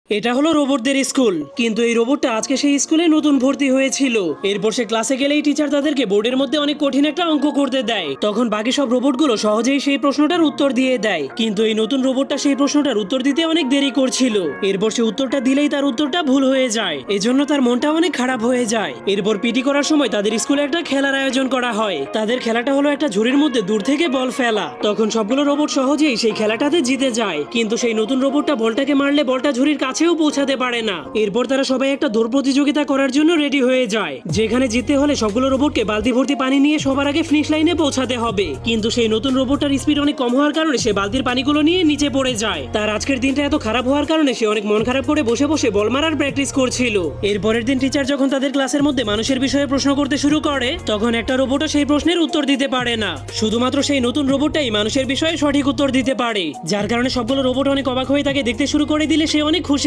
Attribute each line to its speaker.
Speaker 1: এটা হলো রোবটদের স্কুল, কিন্তু এই রোবটটা আজকে সেই স্কুলে নতুন ভর্তি হয়েছিল। এরপর সে ক্লাসে গেলেই টিচার তাদেরকে বোর্ডের মধ্যে অনেক কঠিন একটা অঙ্ক করতে দেয়। তখন বাকি সব রোবটগুলো সহজেই সেই প্রশ্নটার উত্তর দিয়ে দেয়, কিন্তু এই নতুন রোবটটা সেই প্রশ্নটার উত্তর দিতে অনেক দেরি করছিল। এরপর সে উত্তরটা দিলেই তার উত্তরটা ভুল হয়ে যায়, এজন্য তার মনটা অনেক খারাপ হয়ে যায়। এরপর পিটি করার সময় তাদের স্কুলে একটা খেলার আয়োজন করা হয়। তাদের খেলাটা হলো একটা ঝুড়ির মধ্যে দূর থেকে বল ফেলা। তখন সবগুলো রোবট সহজেই সেই খেলাটাতে জিতে যায়, কিন্তু সেই নতুন রোবটটা বলটাকে মারলে বলটা ঝুড়ির কাছেও পৌঁছাতে পারে না। এরপর তারা সবাই একটা দৌড় প্রতিযোগিতা করার জন্য রেডি হয়ে যায়, যেখানে জিততে হলে সবগুলো রোবটকে বালতি ভর্তি পানি নিয়ে সবার আগে ফিনিশ লাইনে পৌঁছাতে হবে। কিন্তু সেই নতুন রোবটটার স্পিড অনেক কম হওয়ার কারণে সে বালতির পানিগুলো নিয়ে নিচে পড়ে যায়। তার আজকের দিনটা এত খারাপ হওয়ার কারণে সে অনেক মন খারাপ করে বসে বসে বল মারার প্র্যাকটিস করছিল। এরপরের দিন টিচার যখন তাদের ক্লাসের মধ্যে মানুষের বিষয়ে প্রশ্ন করতে শুরু করে, তখন একটা রোবটও সেই প্রশ্নের উত্তর দিতে পারে না। শুধুমাত্র সেই নতুন রোবটটাই মানুষের বিষয়ে সঠিক উত্তর দিতে পারে, যার কারণে সবগুলো রোবট অনেক অবাক হয়ে তাকে দেখতে শুরু করে দিলে সে অনেক খুশি